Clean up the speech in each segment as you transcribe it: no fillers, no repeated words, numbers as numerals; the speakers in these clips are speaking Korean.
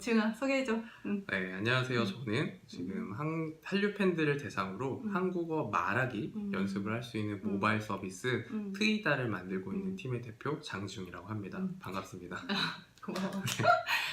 지은아 소개해줘. 네, 안녕하세요. 저는 지금 한류 팬들을 대상으로 한국어 말하기 연습을 할 수 있는 모바일 서비스 트이다를 만들고 있는 팀의 대표 장지웅이라고 합니다. 반갑습니다. 고마워.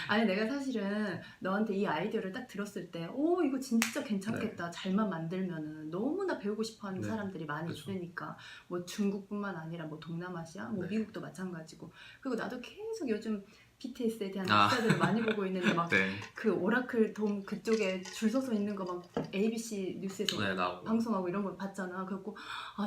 아니 내가 사실은 너한테 이 아이디어를 딱 들었을 때 이거 진짜 괜찮겠다. 잘만 만들면은 너무나 배우고 싶어하는 네. 사람들이 많이 그쵸. 있으니까 뭐 중국뿐만 아니라 뭐 동남아시아, 뭐 네. 미국도 마찬가지고. 그리고 나도 계속 요즘 BTS에 대한 기사들을 많이 보고 있는데 막 그 오라클 돔 그쪽에 줄 서서 있는 거 막 ABC 뉴스에서 나오고. 방송하고 이런 걸 봤잖아. 그래갖고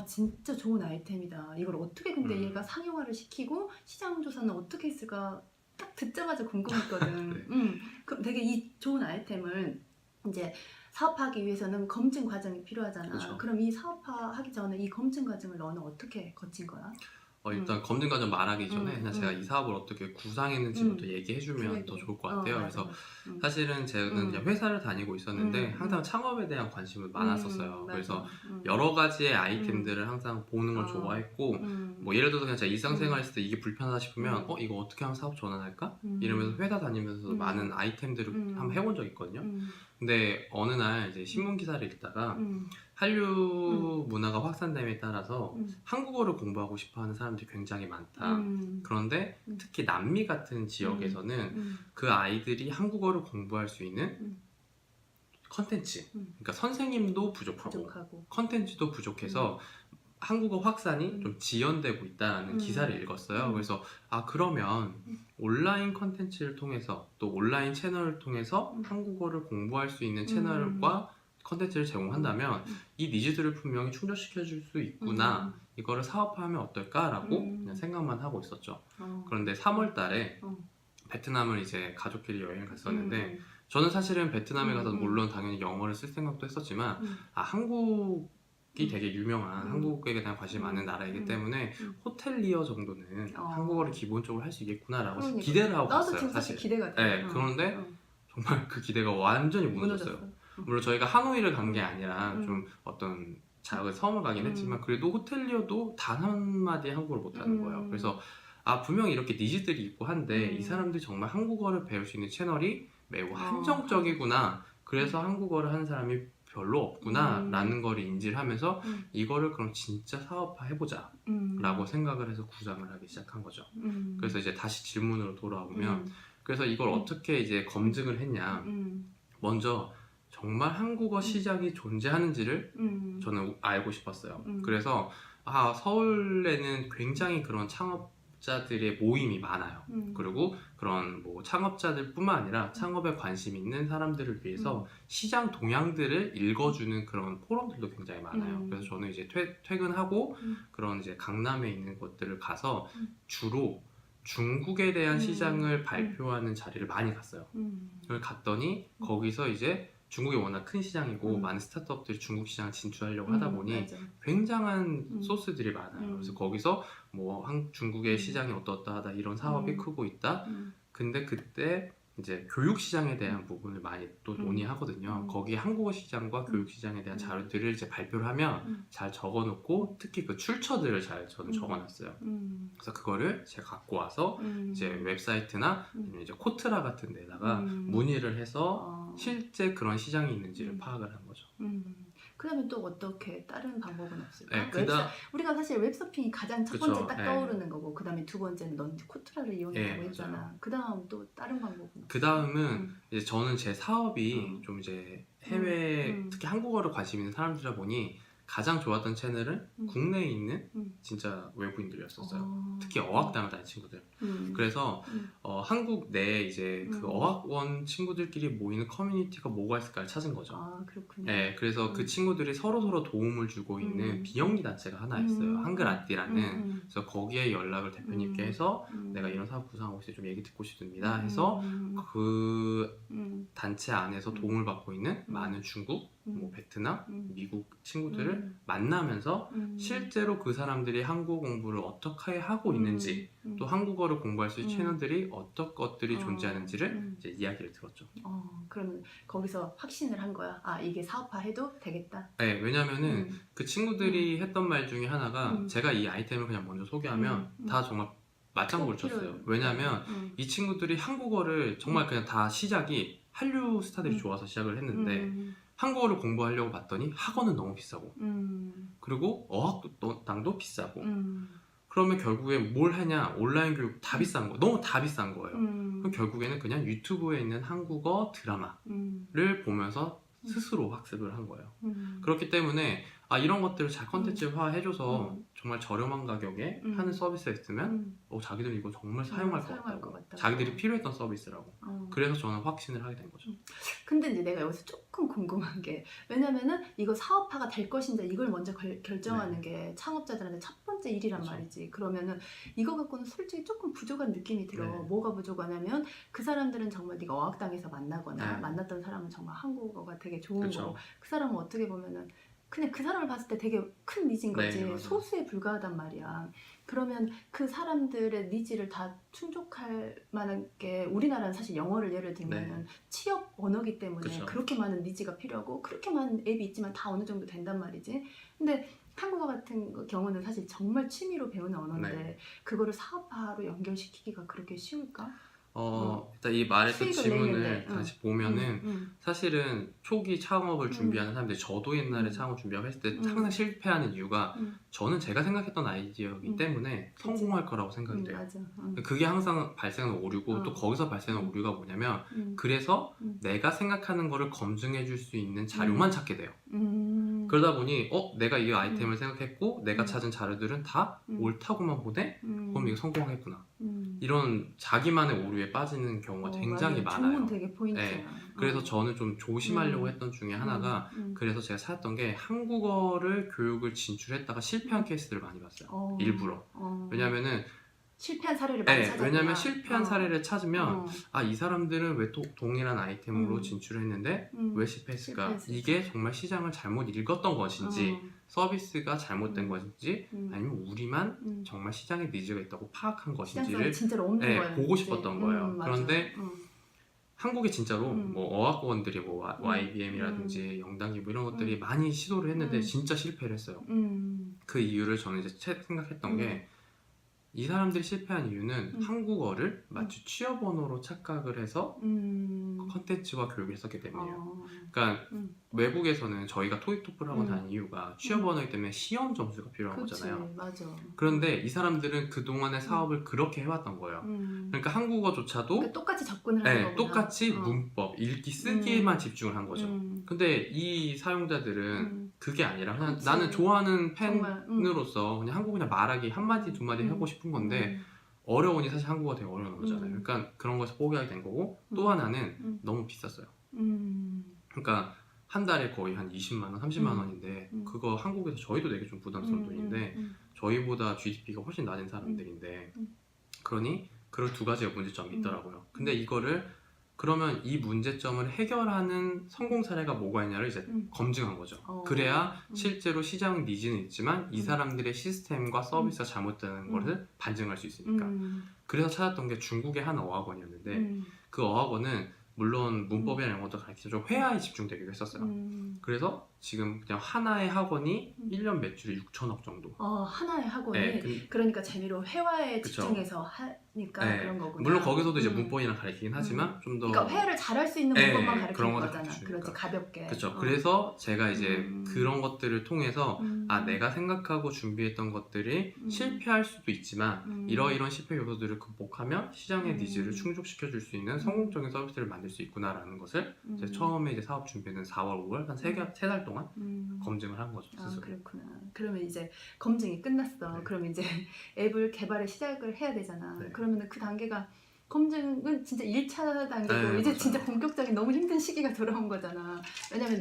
진짜 좋은 아이템이다. 이걸 어떻게 근데 얘가 상용화를 시키고 시장 조사는 어떻게 했을까 딱 듣자마자 궁금했거든. 네. 그럼 되게 이 좋은 아이템을 이제 사업하기 위해서는 검증 과정이 필요하잖아. 그쵸. 그럼 이 사업화하기 전에 이 검증 과정을 너는 어떻게 거친 거야? 일단 검증 과정 말하기 전에 그냥 제가 이 사업을 어떻게 구상했는지부터 얘기해주면 더 좋을 것 같아요. 그래서 사실은 저는 이제 회사를 다니고 있었는데 항상 창업에 대한 관심을 많았었어요. 그래서 여러 가지의 아이템들을 항상 보는 걸 좋아했고 뭐 예를 들어서 그냥 제가 일상생활 했을 때 이게 불편하다 싶으면 이거 어떻게 하면 사업 전환할까? 이러면서 회사 다니면서 많은 아이템들을 한번 해본 적이 있거든요. 근데 어느 날 이제 신문 기사를 읽다가 한류 문화가 확산됨에 따라서 한국어를 공부하고 싶어하는 사람들이 굉장히 많다. 그런데 특히 남미 같은 지역에서는 그 아이들이 한국어를 공부할 수 있는 컨텐츠, 그러니까 선생님도 부족하고 컨텐츠도 부족해서 한국어 확산이 좀 지연되고 있다는 기사를 읽었어요. 그래서 그러면 온라인 컨텐츠를 통해서 또 온라인 채널을 통해서 한국어를 공부할 수 있는 채널과 컨텐츠를 제공한다면 이 니즈들을 분명히 충족시켜 줄 수 있구나. 이거를 사업화하면 어떨까라고 그냥 생각만 하고 있었죠. 그런데 3월 달에 베트남을 이제 가족끼리 여행을 갔었는데 저는 사실은 베트남에 가서 물론 당연히 영어를 쓸 생각도 했었지만 한국이 되게 유명한 한국에 대한 관심이 많은 나라이기 때문에 호텔리어 정도는 한국어를 기본적으로 할 수 있겠구나라고 기대를 하고 갔어요. 나도 지금 사실 기대가 돼. 네, 그런데 정말 그 기대가 완전히 무너졌어요. 물론 저희가 하노이를 간 게 아니라 좀 어떤 작은 섬을 가긴 했지만 그래도 호텔리어도 단 한마디 한국어를 못하는 거예요. 그래서 분명히 이렇게 니즈들이 있고 한데 이 사람들이 정말 한국어를 배울 수 있는 채널이 매우 한정적이구나. 그래서 한국어를 하는 사람이 별로 없구나 라는 걸 인지를 하면서 이거를 그럼 진짜 사업화 해보자 라고 생각을 해서 구상을 하기 시작한 거죠. 그래서 이제 다시 질문으로 돌아오면 그래서 이걸 어떻게 이제 검증을 했냐. 먼저 정말 한국어 시장이 존재하는지를 저는 알고 싶었어요. 그래서 서울에는 굉장히 그런 창업자들의 모임이 많아요. 그리고 그런 뭐 창업자들 뿐만 아니라 창업에 관심 있는 사람들을 위해서 시장 동향들을 읽어주는 그런 포럼들도 굉장히 많아요. 그래서 저는 이제 퇴근하고 그런 이제 강남에 있는 곳들을 가서 주로 중국에 대한 시장을 발표하는 자리를 많이 갔어요. 그걸 갔더니 거기서 이제 중국이 워낙 큰 시장이고 많은 스타트업들이 중국 시장을 진출하려고 하다 보니 굉장한 소스들이 많아요. 그래서 거기서 뭐 중국의 시장이 어떠하다 이런 사업이 크고 있다. 근데 그때 이제 교육 시장에 대한 부분을 많이 또 논의하거든요. 거기에 한국어 시장과 교육 시장에 대한 자료들을 이제 발표를 하면 잘 적어놓고 특히 그 출처들을 잘 저는 적어놨어요. 그래서 그거를 제가 갖고 와서 이제 웹사이트나 아니면 이제 코트라 같은 데다가 문의를 해서 실제 그런 시장이 있는지를 파악을 한 거죠. 그러면 또 어떻게 다른 방법은 없을까? 네, 우리가 사실 웹서핑이 가장 첫 번째 딱 떠오르는 거고 그 다음에 두 번째는 넌 코트라를 이용했다고 했잖아. 그 다음 또 다른 방법은 그 다음은 이제 저는 제 사업이 좀 이제 해외 특히 한국어를 관심 있는 사람들이다 보니 가장 좋았던 채널은 국내에 있는 진짜 외부인들이었었어요. 특히 어학당을 다닌 친구들. 그래서 한국 내에 이제 그 어학원 친구들끼리 모이는 커뮤니티가 뭐가 있을까를 찾은 거죠. 그렇군요. 네, 그래서 그 친구들이 서로 도움을 주고 있는 비영리 단체가 하나 있어요. 한글아띠라는. 그래서 거기에 연락을 대표님께 해서 내가 이런 사업 구상하고 있어요. 좀 얘기 듣고 싶습니다. 해서 그 단체 안에서 도움을 받고 있는 많은 중국, 뭐 베트남, 미국 친구들을 만나면서 실제로 그 사람들이 한국어 공부를 어떻게 하고 있는지 또 한국어를 공부할 수 있는 채널들이 어떤 것들이 존재하는지를 이제 이야기를 들었죠. 그러면 거기서 확신을 한 거야? 이게 사업화해도 되겠다? 네, 왜냐면은 그 친구들이 했던 말 중에 하나가 제가 이 아이템을 그냥 먼저 소개하면 다 정말 맞장구를 쳤어요. 왜냐하면 이 친구들이 한국어를 정말 그냥 다 시작이 한류 스타들이 좋아서 시작을 했는데 한국어를 공부하려고 봤더니 학원은 너무 비싸고 그리고 어학당도 비싸고 그러면 결국에 뭘 하냐, 온라인 교육 다 비싼 거, 너무 다 비싼 거예요. 그럼 결국에는 그냥 유튜브에 있는 한국어 드라마를 보면서 스스로 학습을 한 거예요. 그렇기 때문에 이런 것들을 잘 컨텐츠화 해줘서 정말 저렴한 가격에 하는 서비스가 있으면 자기들이 이거 정말 사용할 것 같다고. 자기들이 필요했던 서비스라고. 그래서 저는 확신을 하게 된 거죠. 근데 이제 내가 여기서 조금 궁금한 게, 왜냐면은 이거 사업화가 될 것인지 이걸 먼저 결정하는 게 창업자들한테 첫 번째 일이란 말이지. 그러면은 이거 갖고는 솔직히 조금 부족한 느낌이 들어. 뭐가 부족하냐면 그 사람들은 정말 네가 어학당에서 만나거나 만났던 사람은 정말 한국어가 되게 좋은 거고, 그 사람은 어떻게 보면은 그냥 그 사람을 봤을 때 되게 큰 니즈인 거지. 소수에 불과하단 말이야. 그러면 그 사람들의 니즈를 다 충족할 만한 게, 우리나라는 사실 영어를 예를 들면은 취업 언어기 때문에 그렇게 많은 니즈가 필요하고 그렇게 많은 앱이 있지만 다 어느 정도 된단 말이지. 근데 한국어 같은 경우는 사실 정말 취미로 배우는 언어인데 그거를 사업화로 연결시키기가 그렇게 쉬울까? 일단 이 말했던 질문을 다시 보면은 사실은 초기 창업을 준비하는 사람들이, 저도 옛날에 창업 준비하고 했을 때 항상 실패하는 이유가 저는 제가 생각했던 아이디어이기 때문에 성공할 거라고 생각이 돼요. 맞아. 그게 항상 발생하는 오류고 또 거기서 발생하는 오류가 뭐냐면 그래서 내가 생각하는 거를 검증해 줄 수 있는 자료만 찾게 돼요. 그러다 보니 내가 이 아이템을 생각했고 내가 찾은 자료들은 다 옳다고만 보네? 그럼 이거 성공하겠구나. 이런 자기만의 오류에 빠지는 경우가 굉장히 많아요. 좋은 되게 포인트야. 그래서 저는 좀 조심하려고 했던 중에 하나가 그래서 제가 찾았던 게 한국어를 교육을 진출했다가 실패한 케이스들을 많이 봤어요. 일부러. 왜냐면은 실패한 사례를 많이 찾았구나. 왜냐면 실패한 사례를 찾으면 이 사람들은 왜 동일한 아이템으로 진출했는데 왜 실패했을까? 이게 정말 시장을 잘못 읽었던 것인지 서비스가 잘못된 것인지 아니면 우리만 정말 시장에 니즈가 있다고 파악한 것인지를 보고 싶었던 거예요. 그런데 한국에 진짜로 뭐 어학원들이 뭐 YBM이라든지 영단기 뭐 이런 것들이 많이 시도를 했는데 진짜 실패를 했어요. 그 이유를 저는 이제 생각했던 게, 이 사람들이 실패한 이유는 한국어를 마치 취업 언어로 착각을 해서 컨텐츠와 교육을 했었기 때문이에요. 그러니까 외국에서는 저희가 토익 토플 하고 다니는 이유가 취업 언어이기 때문에 시험 점수가 필요한 거잖아요. 맞아. 그런데 이 사람들은 그동안의 사업을 그렇게 해왔던 거예요. 그러니까 한국어조차도 그러니까 똑같이 접근을 하는 거구나. 똑같이 문법, 읽기, 쓰기에만 집중을 한 거죠. 근데 이 사용자들은 그게 아니라 그냥 나는 좋아하는 팬으로서 그냥 한국어 그냥 말하기 한마디 두마디 하고 싶은 건데 어려우니 사실 한국어가 되게 어려운 거잖아요. 그러니까 그런 거에서 포기하게 된 거고, 또 하나는 너무 비쌌어요. 그러니까 한 달에 거의 한 20만 원, 30만 원인데 그거 한국에서 저희도 되게 좀 부담스러운 돈인데 저희보다 GDP가 훨씬 낮은 사람들인데 그러니 그런 두 가지가 문제점이 있더라고요. 근데 이거를 그러면 이 문제점을 해결하는 성공 사례가 뭐가 있냐를 이제 검증한 거죠. 그래야 실제로 시장 니즈는 있지만 이 사람들의 시스템과 서비스가 잘못되는 것을 반증할 수 있으니까. 그래서 찾았던 게 중국의 한 어학원이었는데 그 어학원은 물론 문법이나 이런 것도 가르치죠. 회화에 집중되기로 했었어요. 그래서 지금 그냥 하나의 학원이 1년 매출이 6천억 정도. 하나의 학원이 그러니까 재미로 회화에 집중해서 하니까 그런 거구나. 물론 거기서도 이제 문법이나 가르치긴 하지만 좀 더 그러니까 회화를 잘할 수 있는 문법만 가르치는 거잖아. 그렇지, 가볍게. 그렇죠. 그래서 제가 이제 그런 것들을 통해서 내가 생각하고 준비했던 것들이 실패할 수도 있지만 이러이런 실패 요소들을 극복하면 시장의 니즈를 충족시켜 줄 수 있는 성공적인 서비스를 만들 수 있구나라는 것을 이제 처음에 이제 사업 준비는 4월, 5월 한 3달 동안 검증을 한 거죠. 스스로. 그렇구나. 그러면 이제 검증이 끝났어. 그러면 이제 앱을 개발을 시작을 해야 되잖아. 그러면 그 단계가, 검증은 진짜 1차 단계고 이제 진짜 본격적인 너무 힘든 시기가 돌아온 거잖아. 왜냐면